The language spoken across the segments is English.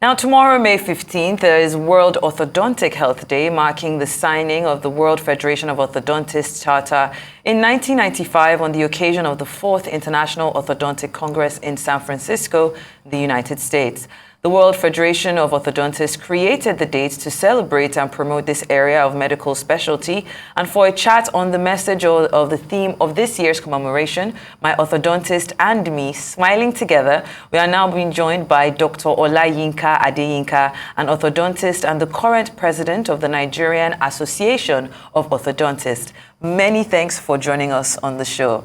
Now, tomorrow, May 15th, is World Orthodontic Health Day, marking the signing of the World Federation of Orthodontists Charter in 1995 on the occasion of the 4th International Orthodontic Congress in San Francisco, the United States. The World Federation of Orthodontists created the date to celebrate and promote this area of medical specialty. And for a chat on the message of the theme of this year's commemoration, my orthodontist and me smiling together, we are now being joined by Dr. Olayinka Adeyinka, an orthodontist and the current president of the Nigerian Association of Orthodontists. Many thanks for joining us on the show.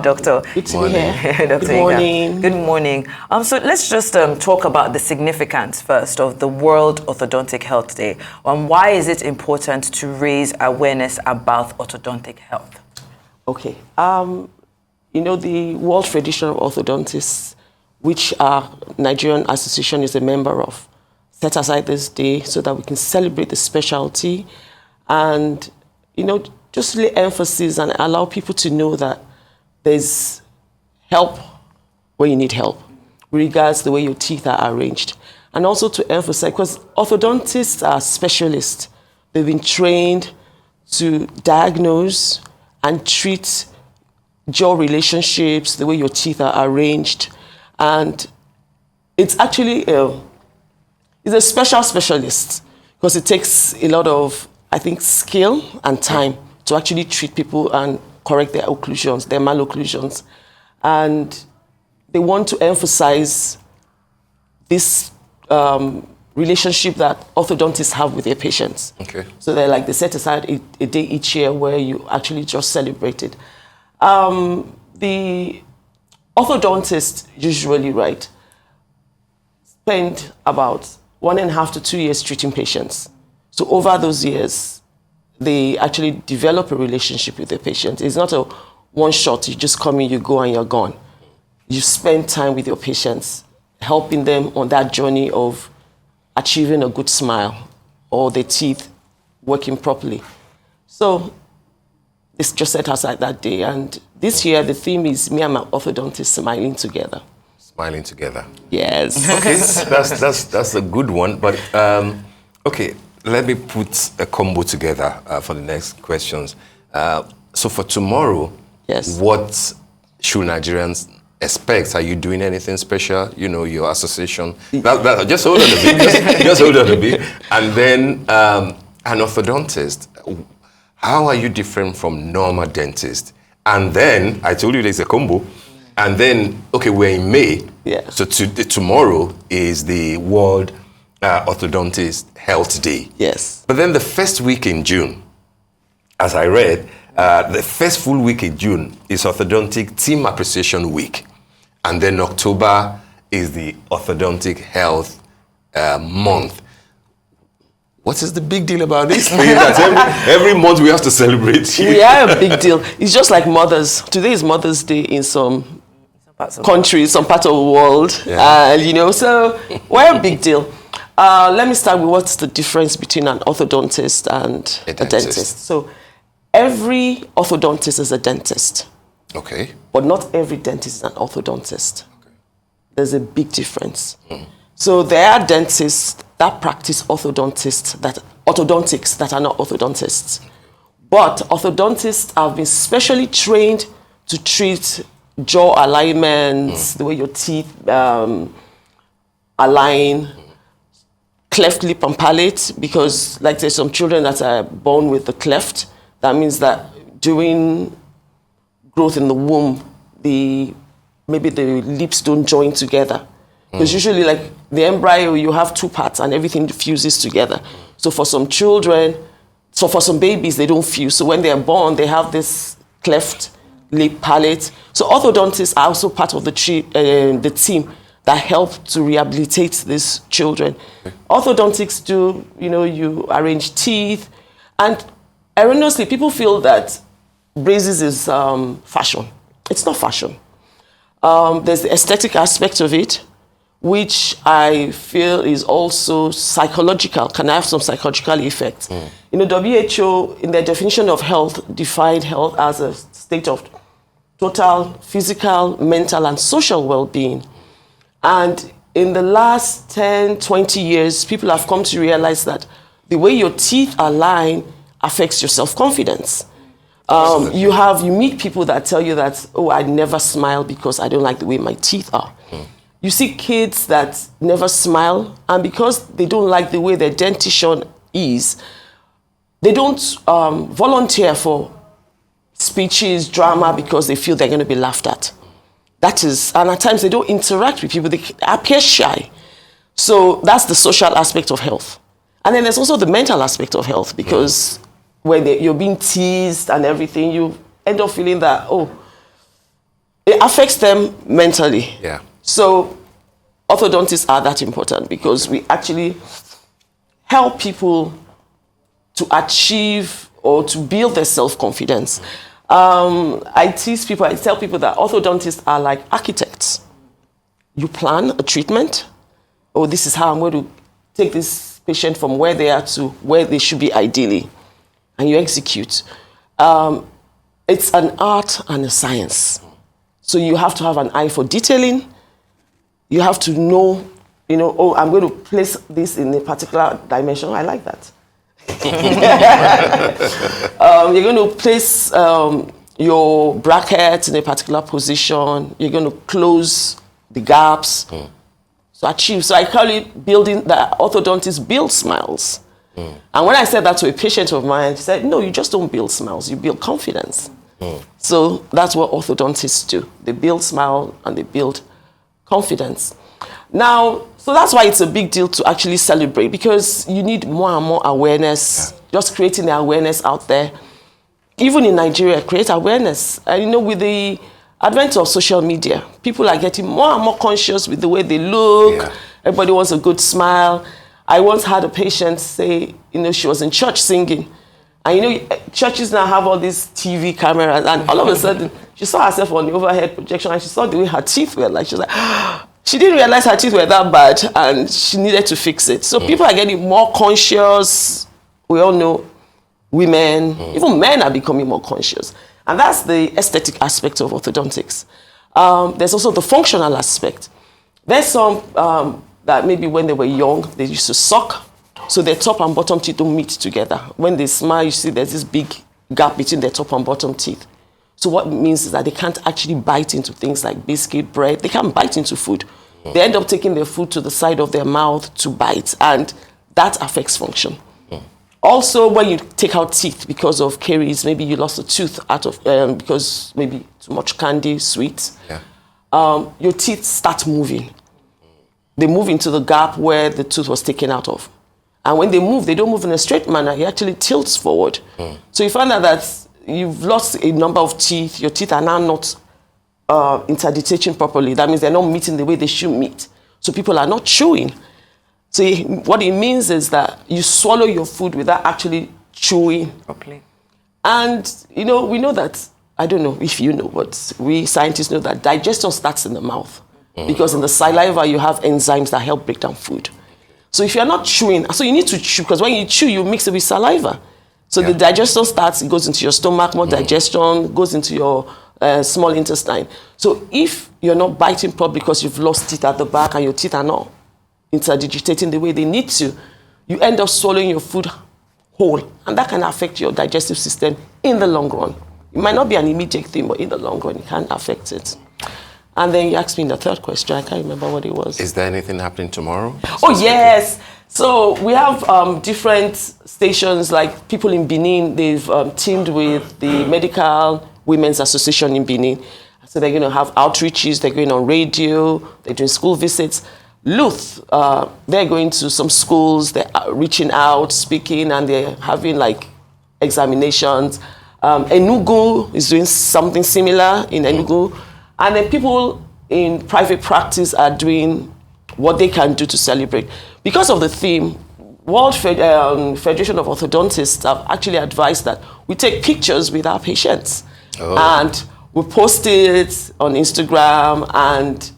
Doctor. Good to be here. Dr. Good morning. Good morning. So let's just talk about the significance first of the World Orthodontic Health Day. Why is it important to raise awareness about orthodontic health? Okay. The World Federation of Orthodontists, which our Nigerian Association is a member of, set aside this day so that we can celebrate the specialty and, just lay emphasis and allow people to know that there's help where you need help, regards the way your teeth are arranged. And also to emphasize, because orthodontists are specialists. They've been trained to diagnose and treat jaw relationships, the way your teeth are arranged. And it's actually it's a specialist because it takes a lot of, skill and time to actually treat people and correct their occlusions, their malocclusions. And they want to emphasize this relationship that orthodontists have with their patients. Okay. So they set aside a day each year where you actually just celebrate it. The orthodontist usually, spend about 1.5 to 2 years treating patients. So over those years, they actually develop a relationship with their patient. It's not a one shot, you just come in, you go, and you're gone. You spend time with your patients, helping them on that journey of achieving a good smile or their teeth working properly. So it's just set aside that day. And this year, the theme is me and my orthodontist smiling together. Smiling together. Yes. Okay, that's a good one. But, okay. Let me put a combo together for the next questions. So for tomorrow, yes, what should Nigerians expect? Are you doing anything special? Your association. Just hold on a bit. Just hold on a bit. And then an orthodontist. How are you different from normal dentist? And then I told you there's a combo. And then we're in May. Yeah. So tomorrow is the World Orthodontist Health Day. Yes. But then the first week in June, as I read, the first full week in June is Orthodontic Team Appreciation Week. And then October is the Orthodontic Health Month. What is the big deal about this thing that every month we have to celebrate? We are a big deal. It's just like Mothers. Today is Mother's Day in some countries, some part of the world. Yeah. So we're a big deal. Let me start with what's the difference between an orthodontist and a dentist. So every orthodontist is a dentist. Okay. But not every dentist is an orthodontist. Okay. There's a big difference. So there are dentists that practice orthodontics that are not orthodontists. But orthodontists have been specially trained to treat jaw alignments, the way your teeth align, cleft lip and palate, because there's some children that are born with the cleft. That means that during growth in the womb, maybe the lips don't join together. Because usually the embryo, you have two parts and everything fuses together. So for some children, for some babies, they don't fuse. So when they're born, they have this cleft lip palate. So orthodontists are also part of the team that help to rehabilitate these children. Orthodontics do, you arrange teeth. And erroneously, people feel that braces is fashion. It's not fashion. There's the aesthetic aspect of it, which I feel is also psychological, can have some psychological effects. WHO, in their definition of health, defined health as a state of total physical, mental, and social well-being. And in the last 10, 20 years, people have come to realize that the way your teeth are lying affects your self-confidence. You meet people that tell you that, oh, I never smile because I don't like the way my teeth are. You see kids that never smile, and because they don't like the way their dentition is, they don't volunteer for speeches, drama, because they feel they're going to be laughed at. And at times they don't interact with people, they appear shy. So that's the social aspect of health. And then there's also the mental aspect of health, because when you're being teased and everything, you end up feeling that, it affects them mentally. Yeah. So orthodontists are that important, because we actually help people to achieve or to build their self-confidence. I tell people that orthodontists are like architects. You plan a treatment. Oh, this is how I'm going to take this patient from where they are to where they should be ideally. And you execute. It's an art and a science. So you have to have an eye for detailing. You have to know, oh, I'm going to place this in a particular dimension. I like that. You're going to place your bracket in a particular position. You're going to close the gaps to achieve. So I call it building, the orthodontist build smiles. And when I said that to a patient of mine, she said, no, you just don't build smiles, you build confidence. So that's what orthodontists do. They build smile and they build confidence. Now, so that's why it's a big deal to actually celebrate, because you need more and more awareness, just creating the awareness out there. Even in Nigeria, create awareness. And with the advent of social media, people are getting more and more conscious with the way they look. Yeah. Everybody wants a good smile. I once had a patient say, she was in church singing. And churches now have all these TV cameras, and all of a sudden, she saw herself on the overhead projection, and she saw the way her teeth were like. She was like, she didn't realize her teeth were that bad, and she needed to fix it. So people are getting more conscious. We all know women, even men are becoming more conscious. And that's the aesthetic aspect of orthodontics. There's also the functional aspect. There's some that maybe when they were young, they used to suck, so their top and bottom teeth don't meet together. When they smile, you see there's this big gap between their top and bottom teeth. So what it means is that they can't actually bite into things like biscuit, bread. They can't bite into food. They end up taking their food to the side of their mouth to bite, and that affects function. Also, when you take out teeth because of caries, maybe you lost a tooth out of because maybe too much candy, sweets, your teeth start moving. They move into the gap where the tooth was taken out of. And when they move, they don't move in a straight manner. It actually tilts forward. So you find out that you've lost a number of teeth. Your teeth are now not interditating properly. That means they're not meeting the way they should meet. So people are not chewing. So what it means is that you swallow your food without actually chewing properly. And, we know that, I don't know if you know, but we scientists know that digestion starts in the mouth. Because in the saliva, you have enzymes that help break down food. So if you're not chewing, so you need to chew, because when you chew, you mix it with saliva. So the digestion starts, it goes into your stomach, more digestion, goes into your small intestine. So if you're not biting properly because you've lost teeth at the back and your teeth are not interdigitating the way they need to, you end up swallowing your food whole. And that can affect your digestive system in the long run. It might not be an immediate thing, but in the long run, it can affect it. And then you asked me the third question. I can't remember what it was. Is there anything happening tomorrow? Oh, yes. So we have different stations, like people in Benin. They've teamed with the Medical Women's Association in Benin. So they're going to have outreaches. They're going on radio. They're doing school visits. Luth, they're going to some schools. They're reaching out, speaking, and they're having like examinations. Enugu is doing something similar in Enugu. And then people in private practice are doing what they can do to celebrate. Because of the theme, World Federation of Orthodontists have actually advised that we take pictures with our patients. And we post it on Instagram and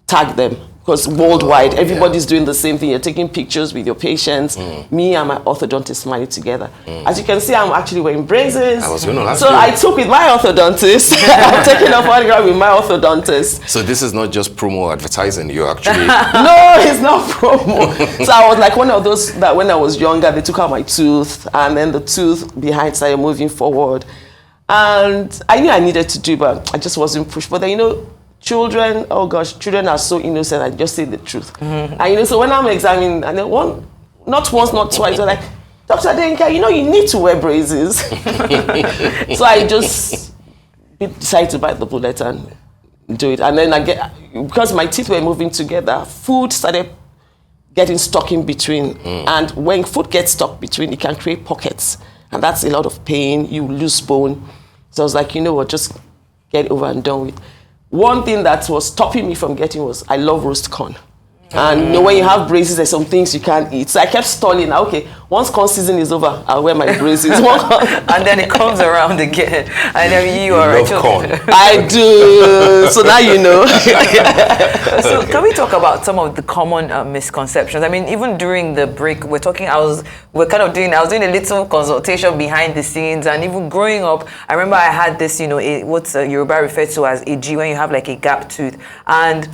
tag them. because worldwide, everybody's doing the same thing. You're taking pictures with your patients. Me and my orthodontist smiling together. As you can see, I'm actually wearing braces. I took with my orthodontist. I'm taking a photograph with my orthodontist. So this is not just promo advertising. You're actually... No, it's not promo. So I was like one of those that when I was younger, they took out my tooth, and then the tooth behind started moving forward. And I knew I needed to do, but I just wasn't pushed. But then, you know, children, oh gosh, children are so innocent. I just say the truth. And you know, so when I'm examining, and then not once, not twice, they're like, Dr. Adeyinka, you know, you need to wear braces. So I just decided to bite the bullet and do it. And then because my teeth were moving together, food started getting stuck in between. And when food gets stuck between, it can create pockets. And that's a lot of pain. You lose bone. So I was like, you know what, just get over and done with. One thing that was stopping me from getting was I love roast corn. And you know, when you have braces, there's some things you can't eat. So I kept stalling. Okay, once corn season is over, I'll wear my braces. And then it comes around again. And then you are love corn. I do. So now you know. So can we talk about some of the common misconceptions? I mean, even during the break, I was doing a little consultation behind the scenes, and even growing up, I remember I had this, you know, what's Yoruba referred to as a G, when you have like a gap tooth. And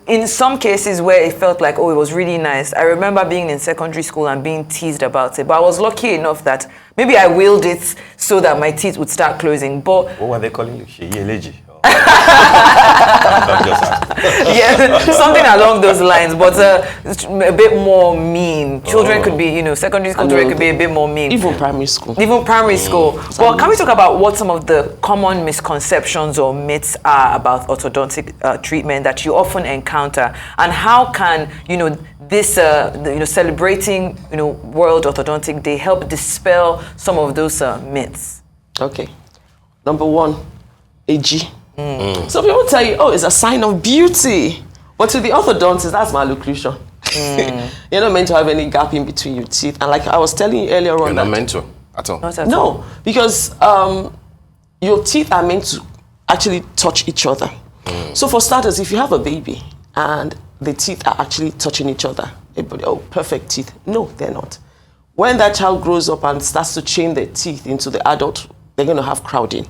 in some cases where it felt like, oh, it was really nice, I remember being in secondary school and being teased about it. But I was lucky enough that maybe I willed it so that my teeth would start closing. But what were they calling you? Yeah, something along those lines, but a bit more mean. Children could be, you know, secondary school children could be a bit more mean. Even primary school. Even primary school. Well, can we talk about what some of the common misconceptions or myths are about orthodontic treatment that you often encounter, and how can, you know, this, celebrating, you know, World Orthodontic Day help dispel some of those myths? Okay. Number one, AG. So people tell you, oh, it's a sign of beauty. But to the orthodontist, that's malocclusion. You're not meant to have any gap in between your teeth. And like I was telling you earlier on, you're not meant to at all. Not at no, all. Because your teeth are meant to actually touch each other. So for starters, if you have a baby and the teeth are actually touching each other, everybody, oh, perfect teeth. No, they're not. When that child grows up and starts to chain their teeth into the adult, they're going to have crowding.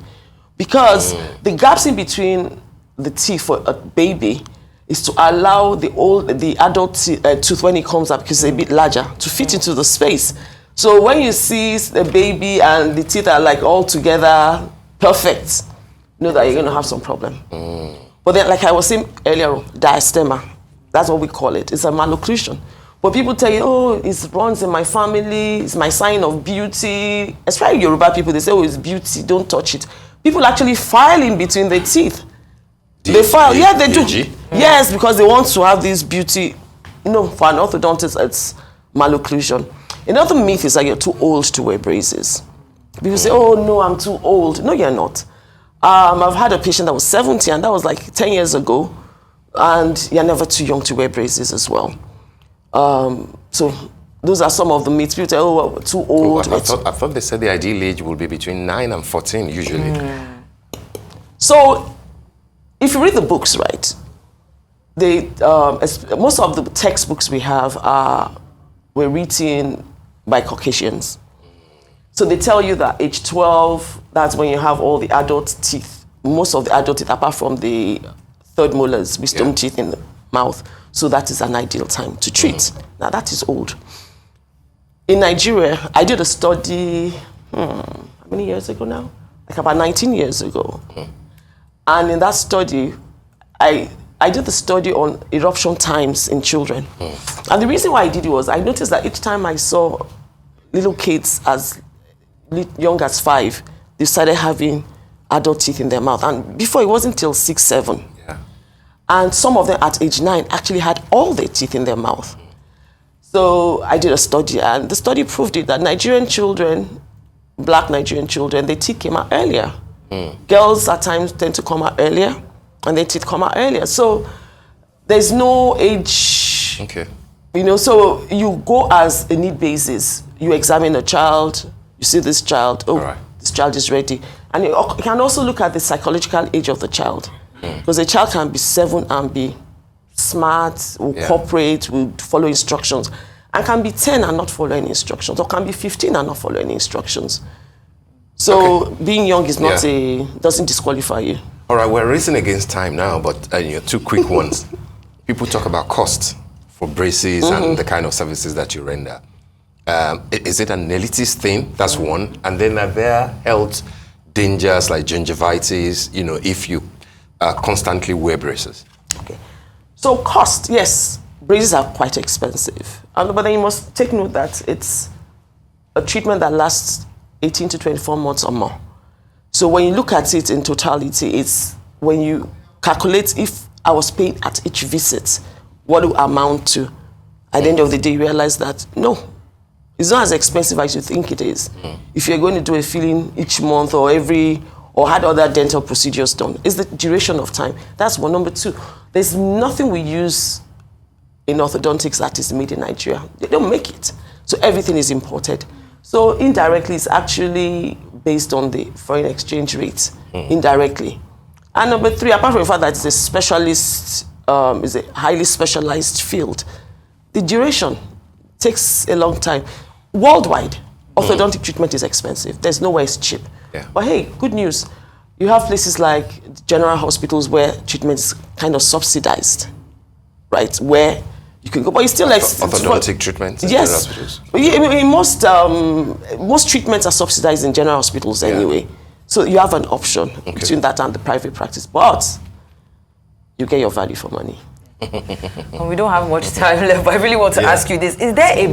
Because the gaps in between the teeth for a baby is to allow the adult tooth, when it comes up, because it's a bit larger, to fit into the space. So when you see the baby and the teeth are like all together, perfect, know that you're going to have some problem. But then, like I was saying earlier, diastema, that's what we call it. It's a malocclusion. But people tell you, oh, it runs in my family, it's my sign of beauty. Especially Yoruba people, they say, oh, it's beauty, don't touch it. People actually file in between their teeth. They file, yeah, they do. Yes, because they want to have this beauty. No, for an orthodontist, it's malocclusion. Another myth is that you're too old to wear braces. People say, oh, no, I'm too old. No, you're not. I've had a patient that was 70, and that was like 10 years ago, and you're never too young to wear braces as well. So those are some of the myths. People say, oh, we're too old. I thought they said the ideal age will be between 9 and 14 usually. So if you read the books, right, most of the textbooks we have were written by Caucasians. So they tell you that age 12, that's when you have all the adult teeth, most of the adult teeth, apart from the third molars, wisdom teeth in the mouth. So that is an ideal time to treat. Now that is old. In Nigeria, I did a study, how many years ago now? Like about 19 years ago. And in that study, I did the study on eruption times in children. And the reason why I did it was I noticed that each time I saw little kids as young as 5, they started having adult teeth in their mouth. And before, it wasn't till 6, 7. And some of them at age 9 actually had all their teeth in their mouth. So I did a study, and the study proved it that Nigerian children, black Nigerian children, their teeth came out earlier. Girls at times tend to come out earlier, and their teeth come out earlier. So there's no age. You know, so you go as a need basis. You examine a child, you see this child, this child is ready. And you can also look at the psychological age of the child. Because a child can be 7 and be smart, will cooperate, will follow instructions, and can be 10 and not follow any instructions, or can be 15 and not follow any instructions. So being young is not doesn't disqualify you. All right, we're racing against time now, but two quick ones. People talk about cost for braces and the kind of services that you render. Is it an elitist thing? That's one. And then are there health dangers like gingivitis, if you constantly wear braces? Okay. So cost, yes, braces are quite expensive. But then you must take note that it's a treatment that lasts 18 to 24 months or more. So when you look at it in totality, it's when you calculate if I was paying at each visit, what it will amount to. At the end of the day, you realize that, no, it's not as expensive as you think it is. If you're going to do a filling each month or had other dental procedures done, it's the duration of time. That's one. Number two, there's nothing we use in orthodontics that is made in Nigeria. They don't make it. So everything is imported. So indirectly, it's actually based on the foreign exchange rate, indirectly. And number three, apart from the fact that it's a specialist, is a highly specialized field, the duration takes a long time. Worldwide, orthodontic treatment is expensive. There's nowhere it's cheap. Yeah. But hey, good news. You have places like general hospitals where treatment is kind of subsidized, right? Where you can go, but you still like orthodontic treatment in yes. general hospitals. Most treatments are subsidized in general hospitals anyway. So you have an option between that and the private practice, but you get your value for money. Well, we don't have much time left, but I really want to ask you this. Is there a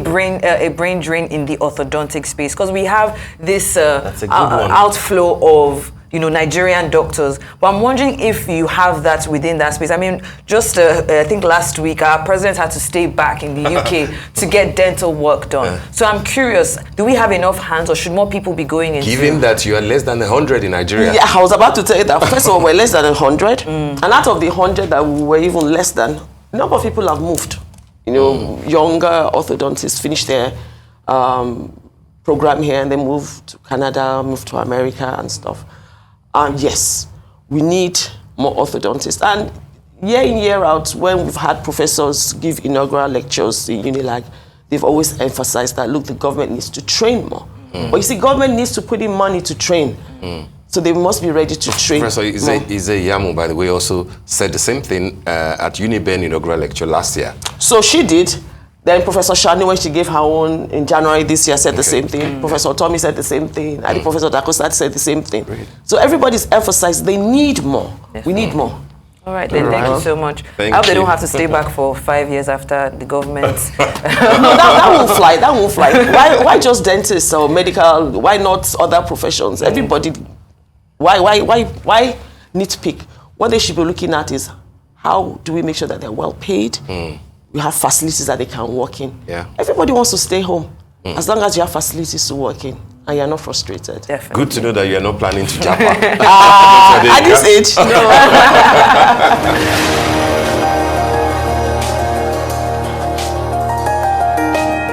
brain drain in the orthodontic space? Because we have this outflow of Nigerian doctors, but I'm wondering if you have that within that space. I mean, just I think last week our president had to stay back in the UK to get dental work done. So I'm curious, do we have enough hands, or should more people be going into? Given that you are less than 100 in Nigeria. Yeah, I was about to tell you that. First of all, we're less than 100, and out of the 100 that we were even less than, a number of people have moved. Younger orthodontists finished their program here and then moved to Canada, moved to America and stuff. Yes, we need more orthodontists. And year in, year out, when we've had professors give inaugural lectures in Unilag, they've always emphasized that, look, the government needs to train more. But you see, government needs to put in money to train. So they must be ready to train. Professor Ize Yamu, by the way, also said the same thing at Uniben inaugural lecture last year. So she did. Then Professor Shani, when she gave her own in January this year, said the same thing. Professor Tommy said the same thing. I think Professor Dakosa said the same thing. Great. So everybody's emphasized they need more. Yes. We need more. All right, then thank you so much. I hope they don't have to stay back for 5 years after the government. No, that won't fly. That won't fly. Why just dentists or medical? Why not other professions? Everybody. Why nitpick? What they should be looking at is how do we make sure that they're well paid? You have facilities that they can work in. Yeah. Everybody wants to stay home as long as you have facilities to work in and you're not frustrated. Definitely. Good to know that you're not planning to jump out. At this age, no.